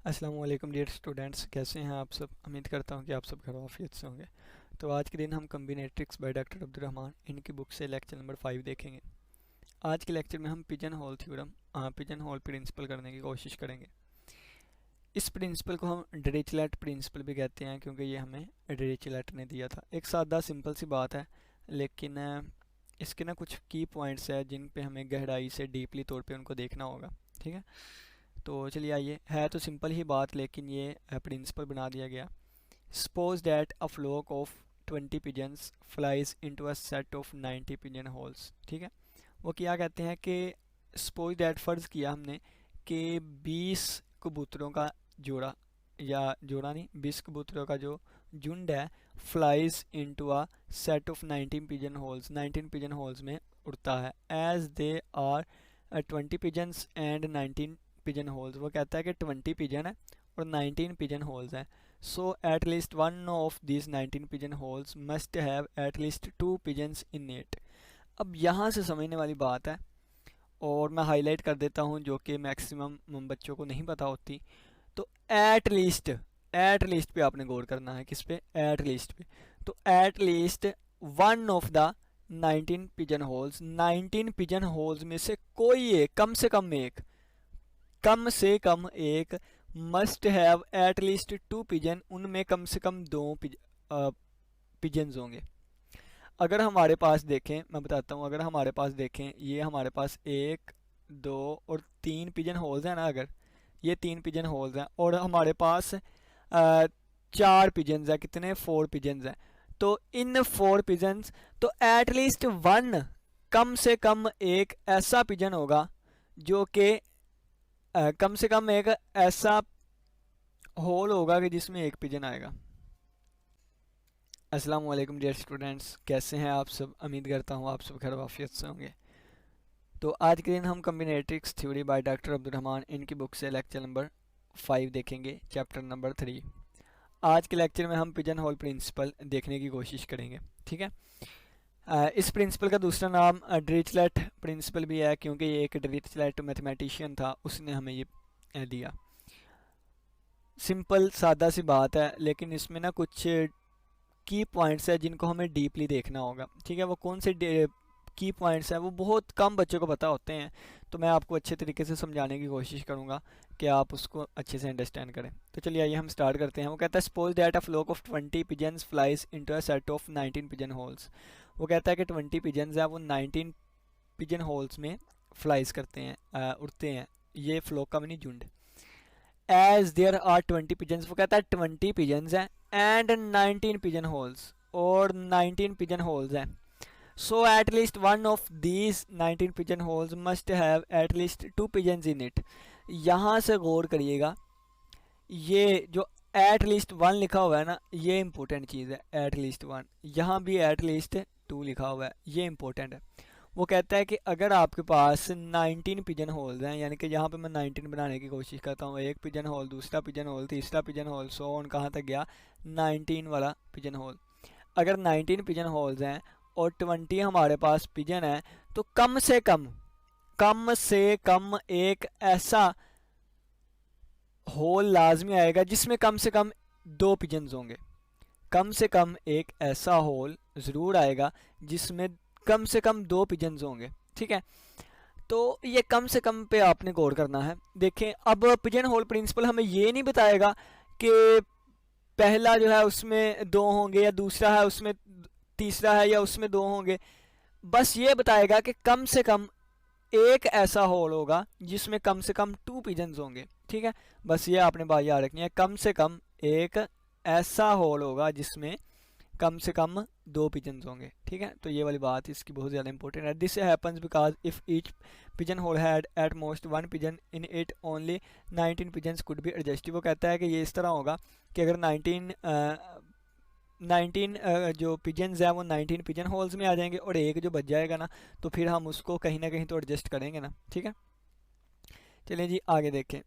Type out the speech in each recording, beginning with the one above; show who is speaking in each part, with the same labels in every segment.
Speaker 1: अस्सलाम वालेकुम dear students, कैसे हैं आप सब। उम्मीद करता हूं कि आप सब घर वाफियत से होंगे। तो आज के दिन हम कम्बिनेट्रिक्स बाय डॉक्टर अब्दुर्रहमान इनकी बुक से लेक्चर नंबर 5 देखेंगे। आज के लेक्चर में हम pigeon hole theorem pigeon hole principle करने की कोशिश करेंगे। इस प्रिंसिपल को हम डिरिचलेट प्रिंसिपल भी कहते हैं क्योंकि ये हमें डिरिचलेट ने दिया था। एक सादा सिंपल सी बात है, लेकिन इसके ना कुछ की पॉइंट्स है जिन पे हमें गहराई से डीपली तौर पे उनको देखना होगा। ठीक है, तो चलिए आइए। है तो सिंपल ही बात, लेकिन ये प्रिंसिपल बना दिया गया। Suppose that a flock of 20 pigeons flies into a set of 90 pigeon holes. ठीक है, वो क्या कहते हैं कि सपोज दैट फ़र्ज़ किया हमने कि 20 कबूतरों का जोड़ा, या जोड़ा नहीं, 20 कबूतरों का जो झुंड है flies into a set of 19 pigeon holes, 19 pigeon holes में उड़ता है। As they are 20 pigeons and 19 pigeon holes. वो कहता है कि 20 पिजन है और 19 पिजन होल्स हैं। So at least one of this 19 pigeon holes must have at least 2 pigeons in it. अब यहाँ से समझने वाली बात है और मैं हाईलाइट कर देता हूँ जो कि मैक्सिमम बच्चों को नहीं पता होती। तो एट लीस्ट पे आपने गौर करना है। किस पे? एट लीस्ट पे। तो eight least one of the 19 pigeon holes, 19 pigeon holes में से कोई एक, कम से कम एक must have at least 2 pigeon, उनमें कम से कम 2 पिजन्स होंगे। अगर हमारे पास देखें, मैं बताता हूँ, अगर हमारे पास देखें, ये हमारे पास 1 2 और 3 पिजन होल्स हैं ना। अगर ये 3 पिजन होल्स हैं और हमारे पास 4 पिजन्स हैं, कितने? 4 पिजन्स हैं। तो इन 4 पिजन्स, तो एट लीस्ट वन, कम से कम एक ऐसा पिजन होगा जो कि कम से कम एक ऐसा होल होगा कि जिसमें एक पिजन आएगा। अस्सलाम वालेकुम डियर स्टूडेंट्स, कैसे हैं आप सब। उम्मीद करता हूँ आप सब खैर वाफियत से होंगे। तो आज के दिन हम कम्बिनेट्रिक्स थ्योरी बाय डॉक्टर अब्दुर्रहमान इनकी बुक से लेक्चर नंबर 5 देखेंगे, चैप्टर नंबर 3। आज के लेक्चर में हम पिजन होल प्रिंसिपल देखने की कोशिश करेंगे। ठीक है, इस प्रिंसिपल का दूसरा नाम डिरिचलेट प्रिंसिपल भी है क्योंकि ये एक डिरिचलेट मैथमेटिशियन था, उसने हमें ये दिया। सिंपल सादा सी बात है, लेकिन इसमें ना कुछ की पॉइंट्स है जिनको हमें डीपली देखना होगा। ठीक है, वो कौन से की पॉइंट्स हैं वो बहुत कम बच्चों को पता होते हैं, तो मैं आपको अच्छे तरीके से समझाने की कोशिश करूंगा कि आप उसको अच्छे से अंडरस्टैंड करें। तो चलिए आइए हम स्टार्ट करते हैं। वो कहता है suppose that a flock of 20 pigeons flies into a set of 19 pigeon holes. वो कहता है कि 20 पिजन्स हैं, वो 19 पिजन होल्स में फ्लाइज करते हैं, उड़ते हैं। ये फ्लॉक का नहीं, झुंड। एज देयर आर 20 पिजन्स, वो कहता है 20 पिजन्स हैं एंड 19 पिजन होल्स, और 19 पिजन होल्स हैं। So at least one of these 19 pigeon holes must have at least 2 pigeons in it. यहाँ से गौर करिएगा, ये जो एट लीस्ट वन लिखा हुआ है ना, ये इंपॉर्टेंट चीज़ है। एट लीस्ट वन, यहाँ भी एट लीस्ट 2 लिखा हुआ है, ये इंपॉर्टेंट है। वो कहता है कि अगर आपके पास 19 पिजन होल्स हैं, यानी कि यहाँ पे मैं 19 बनाने की कोशिश करता हूँ, एक पिजन होल, दूसरा पिजन होल, तीसरा पिजन होल, सो ऑन, कहाँ तक गया? 19 वाला पिजन होल। अगर 19 पिजन होल्स हैं और 20 हमारे पास पिजन है, तो कम से कम एक ऐसा होल लाजमी आएगा जिसमें कम से कम 2 पिजन्स होंगे। कम से कम एक ऐसा होल ज़रूर आएगा जिसमें कम से कम 2 पिजन्स होंगे। ठीक है, तो ये कम से कम पे आपने गौर करना है। देखें, अब पिजन होल प्रिंसिपल हमें ये नहीं बताएगा कि पहला जो है उसमें 2 होंगे, या दूसरा है उसमें तीसरा है या उसमें 2 होंगे। बस ये बताएगा कि कम से कम एक ऐसा होल होगा जिसमें कम से कम 2 पिजन्स होंगे। ठीक है, बस ये आपने बात याद रखनी है, कम से कम एक ऐसा होल होगा जिसमें कम से कम 2 पिजन्स होंगे। ठीक है, तो ये वाली बात इसकी बहुत ज़्यादा इंपॉर्टेंट है। This happens because if each pigeon hole had at most 1 pigeon in it only 19 pigeons could be adjusted. वो कहता है कि ये इस तरह होगा कि अगर 19 जो पिजन्स हैं वो 19 पिजन होल्स में आ जाएंगे और एक जो बच जाएगा ना, तो फिर हम उसको कहीं ना कहीं तो एडजस्ट करेंगे ना। ठीक है, चलिए जी आगे देखें।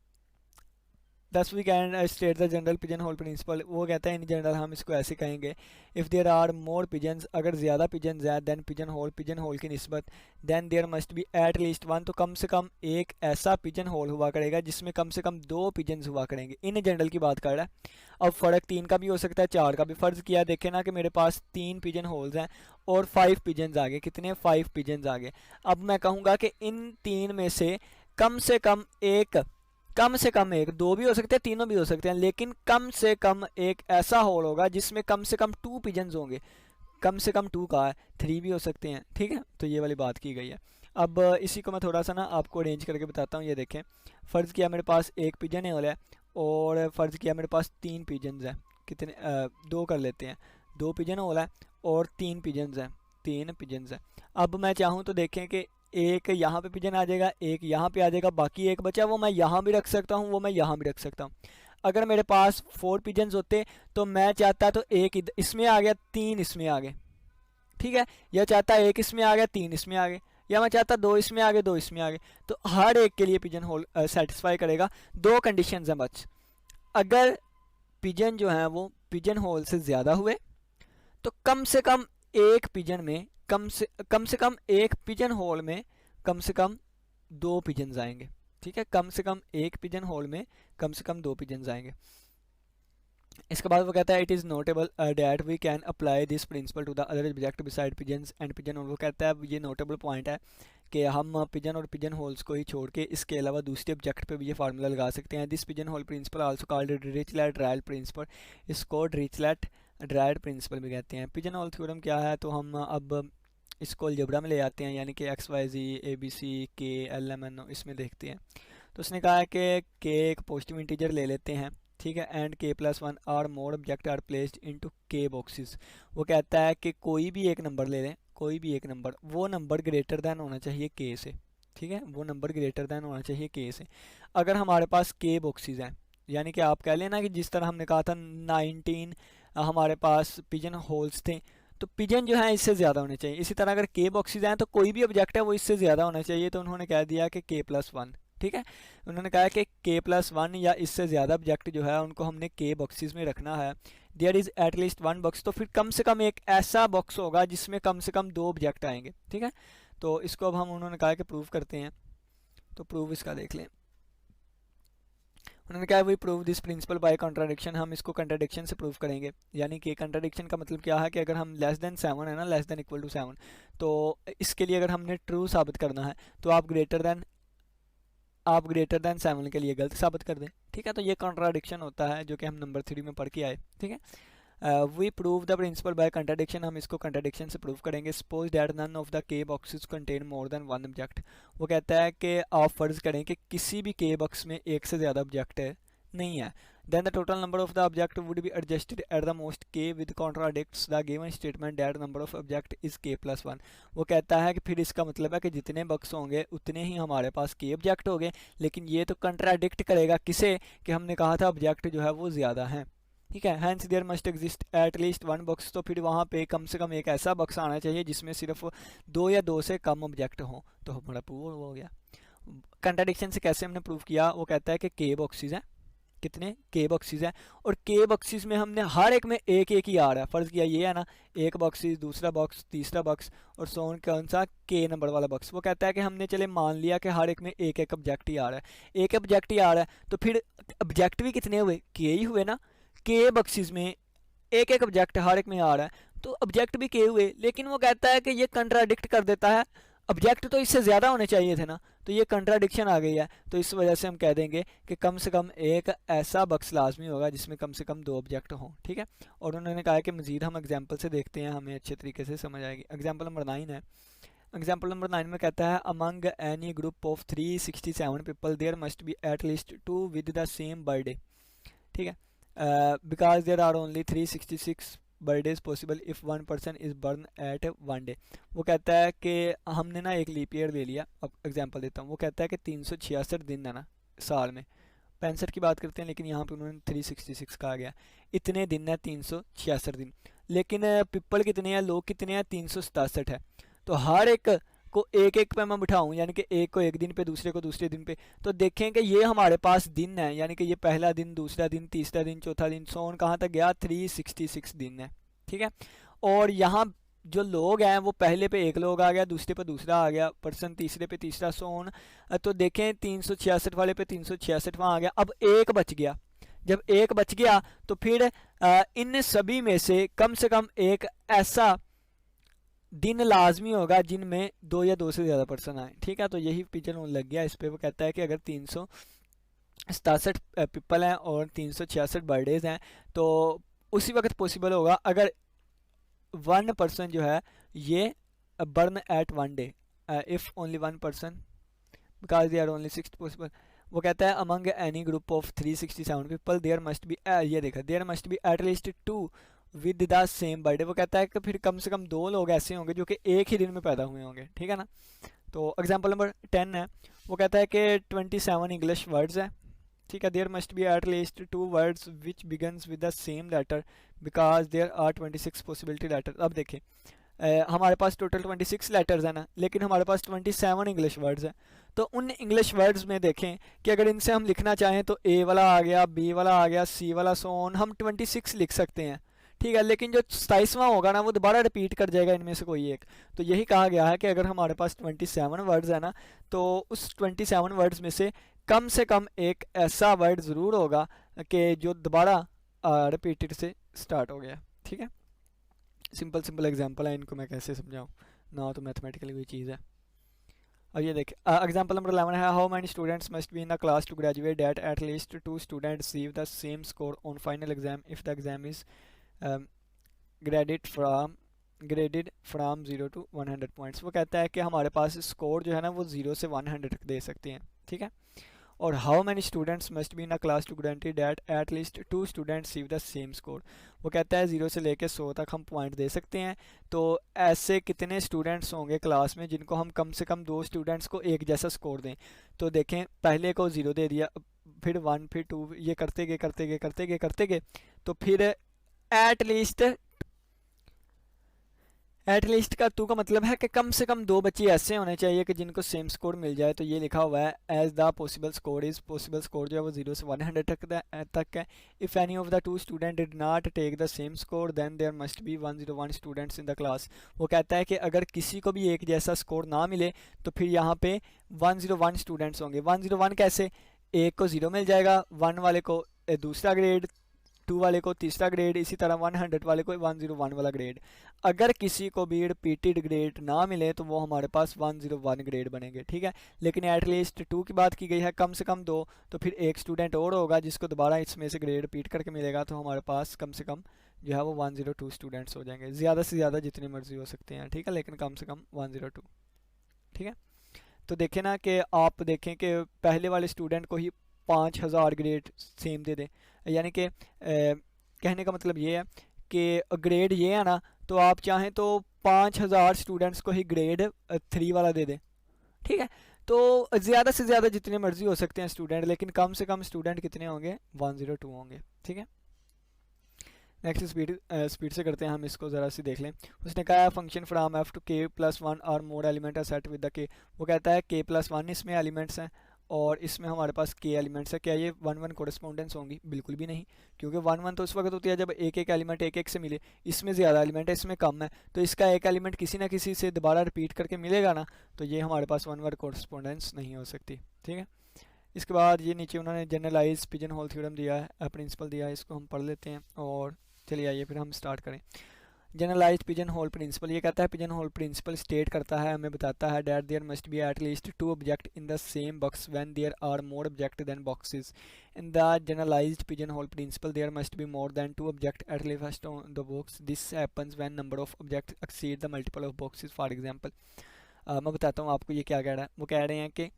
Speaker 1: Thus we can state the general pigeon hole principle. वो कहता है इन जनरल हम इसको ऐसे कहेंगे, if there are more pigeons, अगर ज़्यादा पिजन्स हैं देन पिजन होल की निस्बत, then there must be at least one, तो कम से कम एक ऐसा पिजन होल हुआ करेगा जिसमें कम से कम 2 पिजन्स हुआ करेंगे। इन जनरल की बात कर रहा है। अब फ़र्क 3 का भी हो सकता है, 4 का भी। फ़र्ज़ किया देखें ना कि मेरे पास 3 पिजन होल्स हैं और 5 पिजन्स आ गए। कितने? 5 पिजन्स आ गए। अब मैं कहूँगा कि इन 3 में से कम से कम एक, 2 भी हो सकते हैं, तीनों भी हो सकते हैं, लेकिन कम से कम एक ऐसा होल होगा जिसमें कम से कम 2 पिजन्स होंगे। कम से कम 2 का है, 3 भी हो सकते हैं, ठीक है। तो ये वाली बात की गई है। अब इसी को मैं थोड़ा सा ना आपको अरेंज करके बताता हूँ। ये देखें, फ़र्ज़ किया मेरे पास एक पिजन होल है और फ़र्ज़ किया मेरे पास 3 पिजन्स हैं। कितने? 2 कर लेते हैं। 2 पिजन होल है और 3 पिजन्स हैं, 3 पिजन्स हैं। अब मैं चाहूँ तो देखें कि एक यहाँ पे पिजन आ जाएगा, एक यहाँ पे आ जाएगा, बाकी एक बचा वो मैं यहाँ भी रख सकता हूँ, वो मैं यहाँ भी रख सकता हूँ। अगर मेरे पास 4 पिजन्स होते तो मैं चाहता तो एक इसमें आ गया, 3 इसमें आ गए, ठीक है। या चाहता एक इसमें आ गया, 3 इसमें आ गए, या मैं चाहता 2 इसमें आ गए, 2 इसमें आ गए। तो हर एक के लिए पिजन होल सेटिस्फाई करेगा। 2 कंडीशंस हैं बस। अगर पिजन जो है वो पिजन होल से ज़्यादा हुए तो कम से कम एक पिजन में कम से कम एक पिजन होल में कम से कम 2 पिजन्स आएंगे, ठीक है। कम से कम एक पिजन होल में कम से कम 2 पिजन्स आएंगे। इसके बाद वो कहता है it is notable that we can apply this principle to the other object beside pigeons and pigeon hole. वो कहता है ये नोटेबल पॉइंट है कि हम पिजन और पिजन होल्स को ही छोड़ के इसके अलावा दूसरे ऑब्जेक्ट पे भी ये फार्मूला लगा सकते हैं। This pigeon hole principle also called Dirichlet drawer principle, इसको डिरिचलेट-ड्रायल प्रिंसिपल भी कहते हैं। पिजन होल थ्योरम क्या है, तो हम अब इसको अलजेब्रा में ले आते हैं, यानी कि X Y G A B C K L M N O, इसमें देखते हैं। तो उसने कहा है कि के एक पॉजिटिव इंटीजर ले लेते हैं, ठीक है, and K plus 1 or more object are placed into K boxes. वो कहता है कि कोई भी एक नंबर ले लें, कोई भी एक नंबर, वो नंबर ग्रेटर दैन होना चाहिए के से, ठीक है, वो नंबर ग्रेटर दैन होना चाहिए के से। अगर हमारे पास के बॉक्सेस हैं, यानी कि आप कह लेना कि जिस तरह हमने कहा था 19 हमारे पास पिजन होल्स थे, तो पिजन जो है इससे ज़्यादा होने चाहिए। इसी तरह अगर के बॉक्सेस हैं तो कोई भी ऑब्जेक्ट है वो इससे ज़्यादा होना चाहिए। तो उन्होंने कह दिया कि के प्लस 1, ठीक है। उन्होंने कहा कि के प्लस 1 या इससे ज़्यादा ऑब्जेक्ट जो है उनको हमने के बॉक्सेस में रखना है। There is at least 1 box, तो फिर कम से कम एक ऐसा बॉक्स होगा जिसमें कम से कम 2 ऑब्जेक्ट आएंगे, ठीक है। तो इसको अब हम उन्होंने कहा कि प्रूव करते हैं। तो प्रूव इसका देख लें। उन्होंने कहा we prove this principle by contradiction, हम इसको कॉन्ट्राडिक्शन से प्रूव करेंगे। यानी कि कॉन्ट्राडिक्शन का मतलब क्या है कि अगर हम लेस देन 7 है ना, लेस देन इक्वल टू 7, तो इसके लिए अगर हमने ट्रू साबित करना है तो आप ग्रेटर देन 7 के लिए गलत साबित कर दें, ठीक है। तो ये कॉन्ट्राडिक्शन होता है जो कि हम नंबर 3 में पढ़ के आए, ठीक है। We prove the principle by contradiction, हम इसको कंट्राडिक्शन से प्रूव करेंगे। Suppose that none of the k boxes contain more than 1 object. वो कहता है कि आप फ़र्ज़ करें कि किसी भी के बॉक्स में एक से ज़्यादा ऑब्जेक्ट नहीं है। Then the total number of the object would be adjusted at the most k with contradicts the given statement that number of object is k plus 1। वो कहता है कि फिर इसका मतलब है कि जितने बॉक्स होंगे उतने ही हमारे पास के ऑब्जेक्ट होंगे, लेकिन ये तो कंट्राडिक्ट करेगा किसे, कि हमने कहा था ऑब्जेक्ट जो है वो ज़्यादा है, ठीक है। Hence there must exist at least 1 box, तो फिर वहाँ पे कम से कम एक ऐसा बॉक्स आना चाहिए जिसमें सिर्फ 2 या 2 से कम ऑब्जेक्ट हों। तो हमारा प्रूव हो गया। कंट्राडिक्शन से कैसे हमने प्रूव किया, वो कहता है कि के बॉक्सेस हैं, कितने के बॉक्सेस हैं, और के बॉक्सेस में हमने हर एक में एक एक ही आ रहा है। फ़र्ज़ किया ये है ना, एक बॉक्सेस, दूसरा बॉक्स, तीसरा बॉक्स, और सोन कौन सा के नंबर वाला बॉक्स। वो कहता है कि हमने चले मान लिया कि हर एक में एक एक ऑब्जेक्ट ही आ रहा है, एक ऑब्जेक्ट ही आ रहा है, तो फिर ऑब्जेक्ट भी कितने हुए, के ही हुए ना। के बॉक्सेस में एक एक ऑब्जेक्ट हर एक में आ रहा है, तो ऑब्जेक्ट भी के हुए। लेकिन वो कहता है कि ये कंट्राडिक्ट कर देता है, ऑब्जेक्ट तो इससे ज़्यादा होने चाहिए थे ना, तो ये कंट्राडिक्शन आ गई है। तो इस वजह से हम कह देंगे कि कम से कम एक ऐसा बॉक्स लाजमी होगा जिसमें कम से कम 2 ऑब्जेक्ट हों, ठीक है। और उन्होंने कहा कि मज़ीद हम एग्जांपल से देखते हैं, हमें अच्छे तरीके से समझ आएगी। एग्जांपल नंबर 9 है। एग्जांपल नंबर 9 में कहता है among any group of 367 people there must be at least 2 with the same birthday, ठीक है, because there are only 366 birthdays possible if 1 person is born at 1 day. वो कहता है कि हमने ना एक लीप ईयर ले लिया। अब एग्जांपल देता हूँ। वो कहता है कि 366 दिन है ना साल में, 65 की बात करते हैं, लेकिन यहाँ पे उन्होंने 366 कहा गया। इतने दिन है 366 दिन, लेकिन पीपल कितने हैं, लोग कितने हैं, 367 है। तो हर एक को एक एक पे मैं बिठाऊं, यानी कि एक को एक दिन पे, दूसरे को दूसरे दिन पे, तो देखें कि ये हमारे पास दिन है, यानी कि ये पहला दिन, दूसरा दिन, तीसरा दिन, चौथा दिन, सोन कहाँ तक गया, 366 दिन है। ठीक है, और यहाँ जो लोग हैं वो पहले पे एक लोग आ गया, दूसरे पे दूसरा आ गया पर्सन, तीसरे पे तीसरा, सोन। तो देखें 366 वाले पे 366 वहाँ आ गया। अब एक बच गया, जब एक बच गया तो फिर इन सभी में से कम एक ऐसा दिन लाजमी होगा जिनमें 2 या 2 से ज़्यादा पर्सन आए। ठीक है, तो यही पिजन होल लग गया इस पे। वो कहता है कि अगर 367 पीपल हैं और 366 बर्थडेज हैं तो उसी वक्त पॉसिबल होगा अगर 1 पर्सन जो है ये born at 1 day, if only 1 person because they are only 6 possible. वो कहता है among any group of 367 people there must be, ये देखा, there must be at least 2 with the same birthday. वो कहता है कि फिर कम से कम 2 लोग ऐसे होंगे जो कि एक ही दिन में पैदा हुए होंगे। ठीक है ना। तो एग्जांपल नंबर 10 है, वो कहता है कि 27 इंग्लिश वर्ड्स है। ठीक है, there must be at least 2 words which begins with the same letter because there are 26 possibility letter. अब देखें हमारे पास टोटल 26 लेटर्स हैं ना, लेकिन हमारे पास 27 इंग्लिश वर्ड्स हैं। तो उन इंग्लिश वर्ड्स में देखें कि अगर इनसे हम लिखना चाहें तो ए वाला आ गया, बी वाला आ गया, सी वाला, सो ऑन, हम 26 लिख सकते हैं। ठीक है, लेकिन जो 27वां होगा ना वो दोबारा रिपीट कर जाएगा इनमें से कोई एक। तो यही कहा गया है कि अगर हमारे पास 27 वर्ड्स है ना तो उस 27 वर्ड्स में से कम एक ऐसा वर्ड ज़रूर होगा कि जो दोबारा रिपीटेड से स्टार्ट हो गया। ठीक है, सिंपल एग्जांपल है, इनको मैं कैसे समझाऊं ना, तो मैथमेटिकली कोई चीज़ है। और ये देख एग्जांपल नंबर 11 है, how many students must be in the class to graduate that at least 2 students receive the same score on final exam if the exam is graded from 0 to 100 points. वो कहता है कि हमारे पास score जो है ना वो 0 से 100 तक दे सकते हैं। ठीक है, और how many students must be in a class to guarantee that at least 2 students receive the same score. वो कहता है 0 से लेकर 100 तक हम पॉइंट दे सकते हैं। तो ऐसे कितने स्टूडेंट्स होंगे क्लास में जिनको हम कम से कम 2 स्टूडेंट्स को एक जैसा स्कोर दें। तो देखें पहले को 0 दे दिया, फिर 1, फिर 2, ये करते गए तो फिर एट लीस्ट का 2 का मतलब है कि कम से कम 2 बच्चे ऐसे होने चाहिए कि जिनको सेम स्कोर मिल जाए। तो ये लिखा हुआ है एज द पॉसिबल स्कोर जो है वो 0 से 100 तक है। If any of the 2 student did not take the same score then there must be 101 students in the class. वो कहता है कि अगर किसी को भी एक जैसा स्कोर ना मिले तो फिर यहाँ पे 101 स्टूडेंट्स होंगे। 101 कैसे, एक को 0 मिल जाएगा, 1 वाले को दूसरा ग्रेड, 2 वाले को तीसरा ग्रेड, इसी तरह 100 वाले को 101 वाला ग्रेड। अगर किसी को भी रिपीटेड ग्रेड ना मिले तो वो हमारे पास 101 ग्रेड बनेंगे। ठीक है, लेकिन एट लीस्ट 2 की बात की गई है, कम से कम 2, तो फिर एक स्टूडेंट और होगा जिसको दोबारा इसमें से ग्रेड रिपीट करके मिलेगा। तो हमारे पास कम से कम जो है वो 102 स्टूडेंट्स हो जाएंगे। ज़्यादा से ज़्यादा जितनी मर्जी हो सकते हैं। ठीक है, लेकिन कम से कम 102। ठीक है, तो देखें ना कि आप देखें कि पहले वाले स्टूडेंट को ही 5000 ग्रेड सेम दे दें, यानी कि कहने का मतलब ये है कि ग्रेड ये है ना, तो आप चाहें तो 5000 स्टूडेंट्स को ही ग्रेड 3 वाला दे दें। ठीक है, तो ज़्यादा से ज़्यादा जितने मर्जी हो सकते हैं स्टूडेंट, लेकिन कम से कम स्टूडेंट कितने होंगे, 102 होंगे। ठीक है, नेक्स्ट स्पीड से करते हैं हम इसको, ज़रा सी देख लें। उसने कहा है function from F to K plus 1 और more element are set with the K. वो कहता है के प्लस 1 इसमें एलिमेंट्स हैं और इसमें हमारे पास के एलिमेंट्स है। क्या ये 1-1 कोरेस्पोंडेंस होंगी? बिल्कुल भी नहीं, क्योंकि 1-1 तो उस वक्त होती है जब एक एक एलिमेंट एक एक से मिले। इसमें ज़्यादा एलिमेंट है, इसमें कम है, तो इसका एक एलिमेंट किसी ना किसी से दोबारा रिपीट करके मिलेगा ना, तो ये हमारे पास 1-1 कोरेस्पोंडेंस नहीं हो सकती। ठीक है, इसके बाद ये नीचे उन्होंने जनरलाइज पिजन होल थ्योरम दिया है, प्रिंसिपल दिया है, इसको हम पढ़ लेते हैं और चलिए आइए फिर हम स्टार्ट करें। जनरलाइज्ड पिजन होल प्रिंसिपल, ये कहता है पिजन होल प्रिंसिपल स्टेट करता है, हमें बताता है that there must be at least 2 object in the same box when there are more object than boxes. In the generalized pigeon hole principle there must be more than 2 object at least on the box. This happens when number of object exceed the multiple of boxes. For example मैं बताता हूँ आपको ये क्या कह रहा है। वो कह रहे हैं कि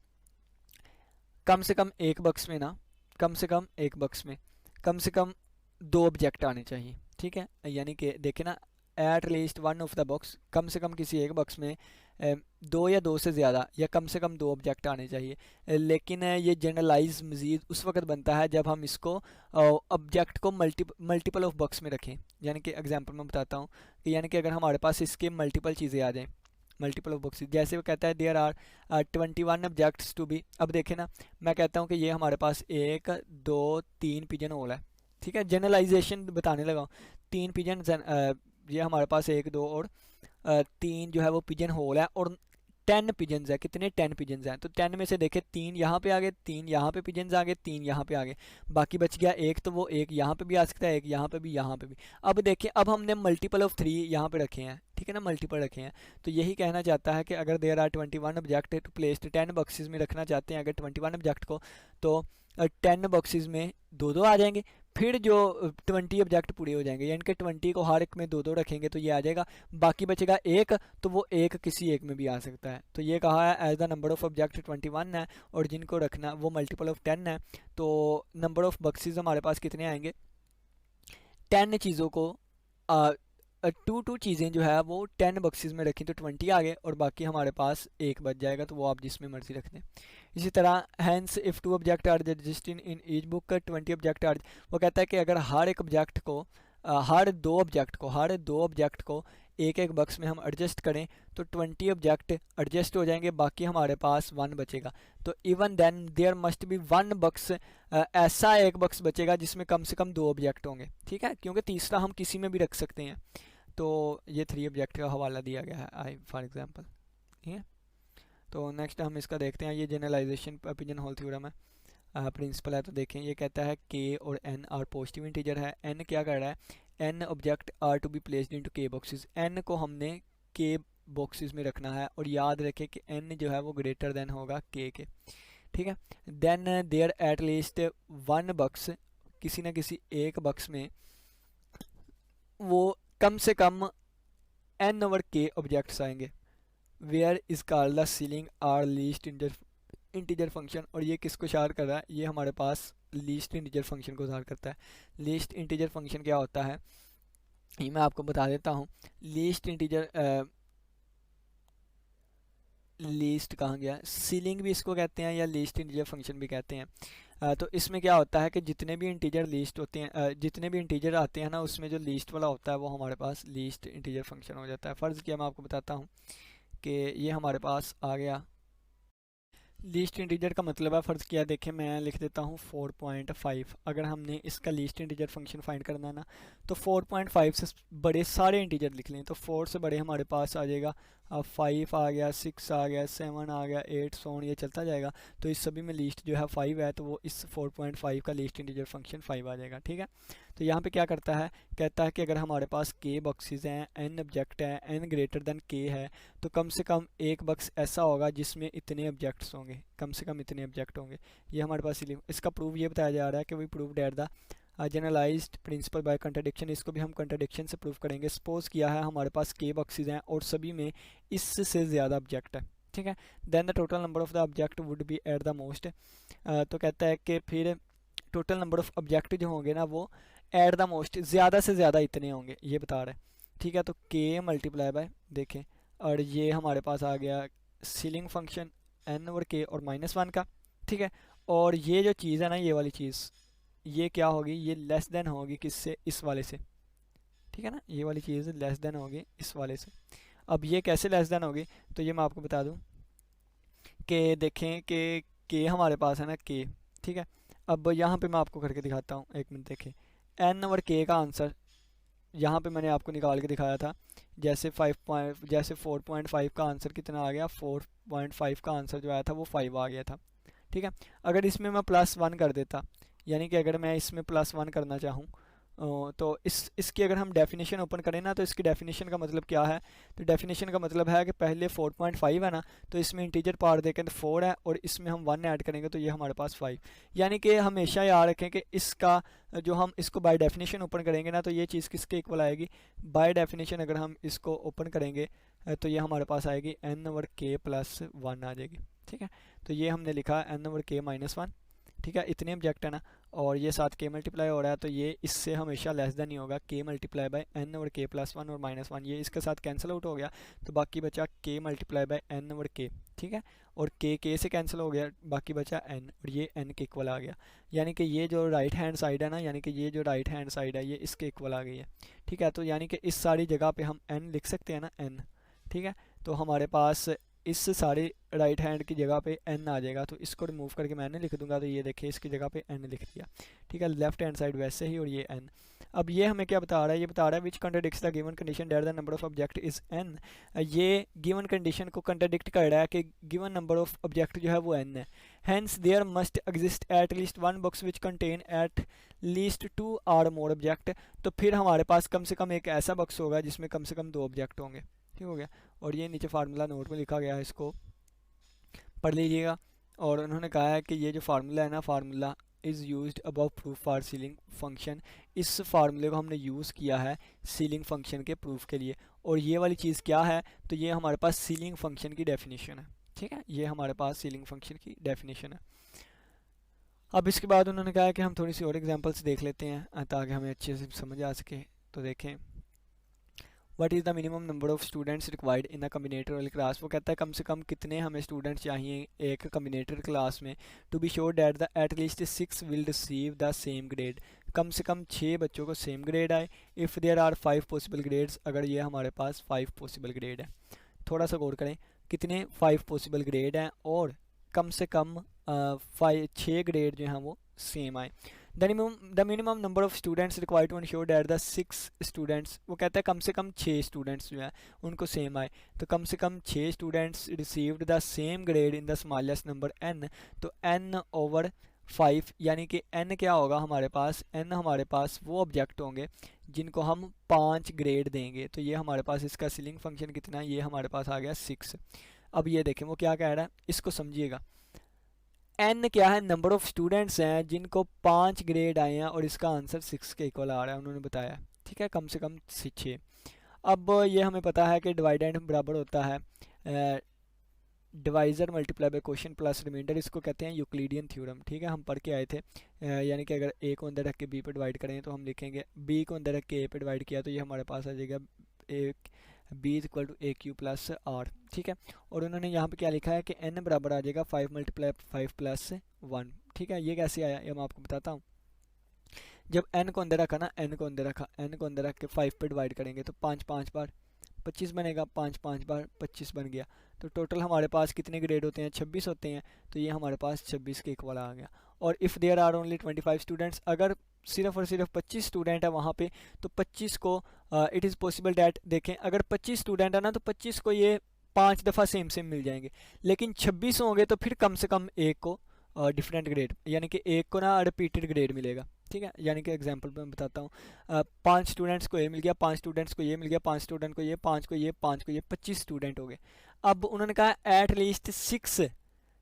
Speaker 1: कम से कम एक बॉक्स में ना, कम से कम एक बॉक्स में कम से कम 2 ऑब्जेक्ट आने चाहिए। ठीक है, यानी कि देखे ना, at least 1 of the box, कम से कम किसी एक बॉक्स में 2 या 2 से ज़्यादा या कम से कम 2 ऑब्जेक्ट आने चाहिए। लेकिन ये जनरलाइज मज़ीद उस वक्त बनता है जब हम इसको ऑब्जेक्ट को मल्टीपल ऑफ बॉक्स में रखें। यानी कि एग्जांपल मैं बताता हूँ कि यानी कि अगर हमारे पास इसके मल्टीपल चीज़ें आ जाएँ, मल्टीपल ऑफ बॉक्सेस। जैसे वो कहता है there are 21 objects to be. अब देखें ना, मैं कहता हूँ कि ये हमारे पास 1 2 3 पिजन होल है, ठीक है, जनरलाइजेशन बताने लगा हूँ। 3 पिजन, ये हमारे पास 1 2 और 3 जो है वो पिजन होल है, और 10 पिजन्स है। कितने? 10 पिजन्स हैं। तो 10 में से देखे 3 यहाँ पे आ गए, 3 यहाँ पे पिजन्स आ गए, 3 यहाँ पे आ गए, बाकी बच गया एक। तो वो एक यहाँ पे भी आ सकता है, एक यहाँ पे भी, यहाँ पे भी। अब देखें, अब हमने मल्टीपल ऑफ 3 यहाँ पे रखे हैं, ठीक है ना, मल्टीपल रखे हैं। तो यही कहना चाहता है कि अगर there are 21 object to place 10 boxes में रखना चाहते हैं अगर 21 ऑब्जेक्ट को, तो 10 बॉक्सेस में दो दो आ जाएंगे। फिर जो 20 ऑब्जेक्ट पूरे हो जाएंगे, यानी कि 20 को हर एक में दो दो रखेंगे तो ये आ जाएगा। बाकी बचेगा एक, तो वो एक किसी एक में भी आ सकता है। तो ये कहा है as the number of object 21 है, और जिनको रखना वो मल्टीपल ऑफ 10 है। तो नंबर ऑफ बॉक्सेस हमारे पास कितने आएंगे? 10 चीज़ों को, टू चीज़ें जो है वो 10 बॉक्सेस में रखी तो 20 आ गए, और बाकी हमारे पास एक बच जाएगा, तो वो आप जिसमें मर्जी रख दें। इसी तरह hence if 2 object are registered in each book 20 object are, वो कहता है कि अगर हर एक ऑब्जेक्ट को, हर दो ऑब्जेक्ट को एक एक बक्स में हम एडजस्ट करें तो 20 ऑब्जेक्ट एडजस्ट हो जाएंगे, बाकी हमारे पास 1 बचेगा। तो even then there must be 1 box, ऐसा एक बक्स बचेगा जिसमें कम से कम 2 ऑब्जेक्ट होंगे, ठीक है, क्योंकि तीसरा हम किसी में भी रख सकते हैं। तो ये 3 ऑब्जेक्ट का हवाला दिया गया है आई फॉर एग्जांपल, ठीक है। तो नेक्स्ट हम इसका देखते हैं, ये जनरलाइजेशन पिजन होल थ्योरम है, प्रिंसिपल है। तो देखें, ये कहता है के और एन आर पॉजिटिव इंटीजर है। एन क्या कर रहा है? N object are to be placed into K boxes. N को हमने के बॉक्सेस में रखना है, और याद रखें कि एन जो है वो ग्रेटर देन होगा के, ठीक है। Then there at least 1 box, किसी न किसी एक बक्स में वो कम से कम एन ओवर के ऑब्जेक्ट्स आएंगे। Where is called the ceiling or least integer function. और ये किसको शार कर रहा है? ये हमारे पास लीस्ट इंटीजर फंक्शन को शार करता है। लीस्ट इंटीजर फंक्शन क्या होता है ये मैं आपको बता देता हूँ। लीस्ट इंटीजर, लीस्ट कहाँ गया, सीलिंग भी इसको कहते हैं या लीस्ट इंटीजर फंक्शन भी कहते हैं। तो इसमें क्या होता है कि जितने भी इंटीजर लीस्ट होते हैं, जितने भी इंटीजर आते हैं ना, उसमें जो लीस्ट वाला होता है वो हमारे पास लीस्ट इंटीजर फंक्शन हो जाता है। फ़र्ज़ किया, मैं आपको बताता हूँ कि ये हमारे पास आ गया लीस्ट इंटीजर का मतलब है, फ़र्ज़ किया, देखें मैं लिख देता हूँ 4.5। अगर हमने इसका लीस्ट इंटीजर फंक्शन फाइंड करना है ना, तो 4.5 से बड़े सारे इंटीजर लिख लें। तो 4 से बड़े हमारे पास आ जाएगा 5 आ गया, 6 आ गया, 7 आ गया, 8 सोन, ये चलता जाएगा। तो इस सभी में लीस्ट जो है 5 है, तो वो इस 4.5 का लीस्ट इंटीजर फंक्शन 5 आ जाएगा, ठीक है। तो यहाँ पे क्या करता है, कहता है कि अगर हमारे पास के बॉक्सेस हैं, एन ऑब्जेक्ट है, एन ग्रेटर देन के है, तो कम से कम एक बक्स ऐसा होगा जिसमें इतने ऑब्जेक्ट्स होंगे, कम से कम इतने ऑब्जेक्ट होंगे। ये हमारे पास इसका प्रूफ ये बताया जा रहा है कि we prove that the generalized principle by contradiction. इसको भी हम कंट्राडिक्शन से प्रूव करेंगे। सपोज किया है हमारे पास के बॉक्सेस हैं और सभी में इससे ज़्यादा ऑब्जेक्ट है, ठीक है। Then the total number of the object would be at the most. तो कहता है कि फिर टोटल नंबर ऑफ ऑब्जेक्ट जो होंगे ना वो एट द मोस्ट ज़्यादा से ज़्यादा इतने होंगे, ये बता रहे हैं, ठीक है। तो के मल्टीप्लाई बाय, देखें, और ये हमारे पास आ गया सीलिंग फंक्शन एन ओवर के और -1 का, ठीक है। और ये जो चीज़ है ना, ये वाली चीज़, ये क्या होगी, ये लेस देन होगी किससे, इस वाले से, ठीक है ना। ये वाली चीज़ लेस देन होगी इस वाले से। अब ये कैसे लेस देन होगी, तो ये मैं आपको बता दूं कि देखें कि के हमारे पास है ना के, ठीक है। अब यहाँ पे मैं आपको करके दिखाता हूँ, एक मिनट देखें। एन ओवर के का आंसर यहाँ पे मैंने आपको निकाल के दिखाया था, जैसे 4.5 का आंसर कितना आ गया, 4.5 का आंसर जो आया था वो 5 आ गया था, ठीक है। अगर इसमें मैं +1 कर देता, यानी कि अगर मैं इसमें +1 करना चाहूँ, तो इसकी अगर हम डेफिनेशन ओपन करें ना, तो इसकी डेफिनेशन का मतलब क्या है, तो डेफिनेशन का मतलब है कि पहले 4.5 है ना, तो इसमें इंटीजर पार्ट देखें तो 4 है, और इसमें हम 1 ऐड करेंगे तो ये हमारे पास 5। यानी कि हमेशा याद रखें कि इसका जो हम इसको बाय डेफिनेशन ओपन करेंगे ना, तो ये चीज़ किसके इक्वल आएगी, बाय डेफिनेशन अगर हम इसको ओपन करेंगे तो ये हमारे पास आएगी n ओवर k + 1 आ जाएगी, ठीक है। तो ये हमने लिखा n ओवर k -1, ठीक है। इतने ऑब्जेक्ट है ना, और ये साथ के मल्टीप्लाई हो रहा है, तो ये इससे हमेशा लेस देन ही होगा, के मल्टीप्लाई बाय एन ओवर के +1 और -1, ये इसके साथ कैंसिल आउट हो गया, तो बाकी बचा के मल्टीप्लाई बाय एन ओवर के, ठीक है। और के से कैंसिल हो गया, बाकी बचा एन, और ये एन के इक्वल आ गया। यानी कि ये जो राइट हैंड साइड है ना, यानी कि ये जो राइट हैंड साइड है ये इसके इक्वल आ गई है, ठीक है। तो यानी कि इस सारी जगह पे हम एन लिख सकते हैं ना, एन, ठीक है। तो हमारे पास इस सारे राइट हैंड की जगह पे n आ जाएगा, तो इसको रिमूव करके मैं n लिख दूंगा, तो ये देखिए इसकी जगह पे n लिख दिया, ठीक है। लेफ्ट हैंड साइड वैसे ही और ये n। अब ये हमें क्या बता रहा है, ये बता रहा है which contradicts the given condition that the number of object is n। ये गिवन कंडीशन को कंट्राडिक्ट कर रहा है कि गिवन नंबर ऑफ ऑब्जेक्ट जो है वो n है। Hence there must exist at least one box which contain at least 2 और मोर ऑब्जेक्ट। तो फिर हमारे पास कम से कम एक ऐसा बॉक्स होगा जिसमें कम से कम 2 ऑब्जेक्ट होंगे, ठीक हो गया। और ये नीचे फार्मूला नोट में लिखा गया है, इसको पढ़ लीजिएगा। और उन्होंने कहा है कि ये जो फार्मूला है ना, formula is used above proof for ceiling function. इस फार्मूले को हमने यूज़ किया है सीलिंग फंक्शन के प्रूफ के लिए। और ये वाली चीज़ क्या है, तो ये हमारे पास सीलिंग फंक्शन की डेफिनेशन है, ठीक है। ये हमारे पास सीलिंग फंक्शन की डेफिनेशन है। अब इसके बाद उन्होंने कहा है कि हम थोड़ी सी और एग्जांपल्स देख लेते हैं ताकि हमें अच्छे से समझ आ सके। तो देखें, what is the minimum number of students required in the combinator वाली क्लास। वो कहता है कम से कम कितने हमें स्टूडेंट्स चाहिए एक कम्बिनेटर क्लास में, to be sure that the at least 6 will receive the same grade. कम से कम 6 बच्चों को सेम ग्रेड आए। If there are 5 possible grades, अगर ये हमारे पास 5 पॉसिबल ग्रेड है। थोड़ा सा गौर करें, कितने 5 पॉसिबल ग्रेड हैं और कम से कम 6 ग्रेड जो हैं वो सेम आए। The minimum number of students required to ensure that the 6 students, वो कहता है कम से कम 6 स्टूडेंट्स जो हैं उनको सेम आए। तो कम से कम 6 students received the same grade in the smallest number n। तो n ओवर 5, यानी कि n क्या होगा हमारे पास, n हमारे पास वो ऑब्जेक्ट होंगे जिनको हम 5 ग्रेड देंगे। तो ये हमारे पास इसका सीलिंग फंक्शन कितना है, ये हमारे पास आ गया 6। अब ये देखें वो क्या कह रहा है, इसको समझिएगा। n क्या है, नंबर ऑफ स्टूडेंट्स हैं जिनको 5 ग्रेड आए हैं और इसका आंसर 6 के इक्वल आ रहा है, उन्होंने बताया, ठीक है, कम से कम 6। अब ये हमें पता है कि डिवाइडेंड बराबर होता है divisor multiply by quotient plus remainder. इसको कहते हैं यूक्लिडियन थ्योरम, ठीक है, हम पढ़ के आए थे। यानी कि अगर a को अंदर रख के b पे डिवाइड करें तो हम लिखेंगे b को अंदर रख के a पे डिवाइड किया तो ये हमारे पास आ जाएगा b is equal to A Q plus R, ठीक है। और उन्होंने यहाँ पे क्या लिखा है कि n बराबर आ जाएगा 5 मल्टीप्लाई 5 प्लस 1, ठीक है। ये कैसे आया ये मैं आपको बताता हूँ। जब n को अंदर रखा ना, n को अंदर रखा, n को अंदर रख के 5 पे डिवाइड करेंगे तो 5 5 बार 25 बनेगा, 5 5 बार 25 बन गया। तो टोटल हमारे पास कितने ग्रेड होते हैं, 26 होते हैं। तो ये हमारे पास 26 के इक्वल आ गया। और if there are only 25 students, अगर सिर्फ और सिर्फ 25 स्टूडेंट है वहाँ पे, तो 25 को इट इज़ पॉसिबल डैट, देखें अगर 25 स्टूडेंट है ना तो 25 को ये 5 दफ़ा सेम सेम मिल जाएंगे। लेकिन 26 होंगे तो फिर कम से कम एक को डिफरेंट ग्रेड, यानी कि एक को ना रिपीटेड ग्रेड मिलेगा, ठीक है। यानी कि एग्जांपल पे मैं बताता हूँ, 5 स्टूडेंट्स को ये मिल गया, 5 स्टूडेंट्स को ये मिल गया, 5 स्टूडेंट को ये, 5 को ये, 5 को ये, 25 स्टूडेंट हो गए। अब उन्होंने कहा एट लीस्ट 6,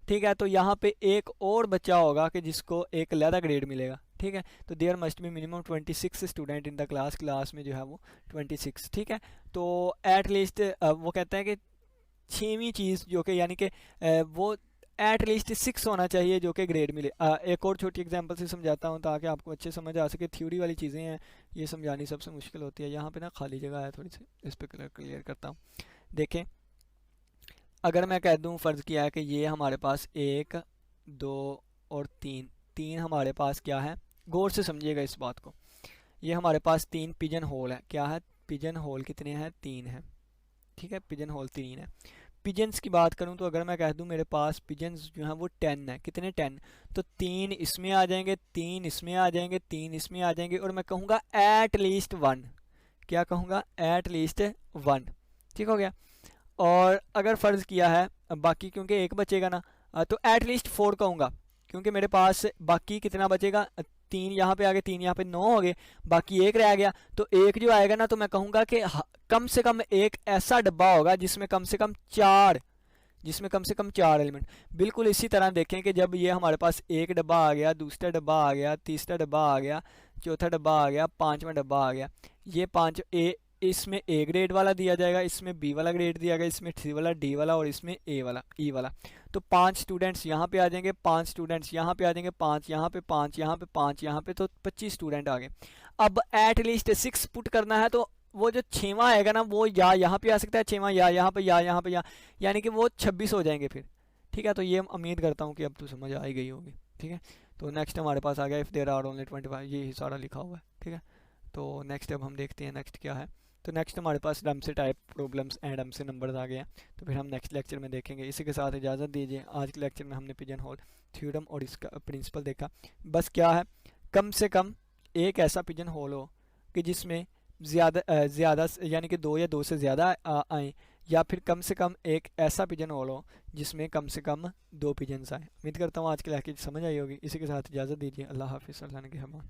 Speaker 1: ठीक है। तो यहाँ पे एक और बच्चा होगा कि जिसको एक अलग ग्रेड मिलेगा, ठीक है। तो there must be minimum 26 student in the class, class में जो है वो 26, ठीक है। तो एट लीस्ट वो कहता है कि 6वीं चीज़ जो कि यानी कि वो एट लीस्ट 6 होना चाहिए जो कि ग्रेड मिले। एक और छोटी एग्जांपल से समझाता हूँ ताकि आपको अच्छे समझ आ सके। थ्योरी वाली चीज़ें हैं, ये समझानी सबसे मुश्किल होती है। यहाँ पे ना खाली जगह है थोड़ी सी, इस पर क्लियर करता हूँ। देखें, अगर मैं कह दूँ, फ़र्ज़ किया है कि ये हमारे पास 1 2 और 3 हमारे पास क्या है, गौर से समझिएगा इस बात को। ये हमारे पास 3 पिजन होल है, क्या है, पिजन होल कितने हैं, 3 हैं, ठीक है। पिजन होल 3 है। पिजन्स की बात करूं तो अगर मैं कह दूं मेरे पास पिजन्स जो हैं वो 10 है, कितने 10, तो 3 इसमें आ जाएंगे, 3 इसमें आ जाएंगे, 3 इसमें आ जाएंगे, और मैं कहूँगा एट लीस्ट 1, क्या कहूँगा, एट लीस्ट 1, ठीक हो गया। और अगर फ़र्ज़ किया है बाकी, क्योंकि एक बचेगा ना, तो एट लीस्ट 4 कहूँगा, क्योंकि मेरे पास बाकी कितना बचेगा, 3 यहाँ पे आ गए, 3 यहाँ पे 9 हो गए, बाकी एक रह गया। तो एक जो आएगा ना, तो मैं कहूँगा कि कम से कम एक ऐसा डब्बा होगा जिसमें कम से कम 4 एलिमेंट। बिल्कुल इसी तरह देखें कि जब ये हमारे पास एक डब्बा आ गया, दूसरा डब्बा आ गया, तीसरा डब्बा आ गया, चौथा डब्बा आ गया, 5वां डब्बा आ गया, ये 5 इसमें ए ग्रेड वाला दिया जाएगा, इसमें बी वाला ग्रेड दिया गया, इसमें सी वाला, डी वाला, और इसमें ए वाला, ई वाला। तो 5 स्टूडेंट्स यहाँ पे आ जाएंगे, 5 स्टूडेंट्स यहाँ पे आ जाएंगे, 5 यहाँ पे, 5 यहाँ पे, 5 यहाँ पे, तो 25 स्टूडेंट आ गए। अब एट लीस्ट 6 पुट करना है, तो वो जो 6वां आएगा ना, वो या यहाँ पे आ सकता है 6वां, या यहाँ पे, या यहाँ पे, या यानी कि वो 26 हो जाएंगे फिर, ठीक है। तो ये उम्मीद करता हूँ कि अब तो समझ आ ही गई होगी, ठीक है। तो नेक्स्ट हमारे पास आ गया इफ़ देयर आर ओनली 25, ये सारा लिखा हुआ है, ठीक है। तो नेक्स्ट अब हम देखते हैं नेक्स्ट क्या है। तो नेक्स्ट हमारे पास डम से टाइप प्रॉब्लम्स एंड डम से नंबर्स आ गए हैं, तो फिर हम नेक्स्ट लेक्चर में देखेंगे। इसी के साथ इजाज़त दीजिए। आज के लेक्चर में हमने पिजन होल थ्योरम और इसका प्रिंसिपल देखा। बस क्या है, कम से कम एक ऐसा पिजन होल हो कि जिसमें ज़्यादा यानी कि दो या दो से ज़्यादा आए, या फिर कम से कम एक ऐसा पिजन होल हो जिसमें कम से कम दो पिजन्स आए। उम्मीद करता हूँ आज के लेक्चर समझ आई होगी। इसी के साथ इजाज़त दीजिए। अल्लाह हाफिज़। अल्लाह ने के हमान।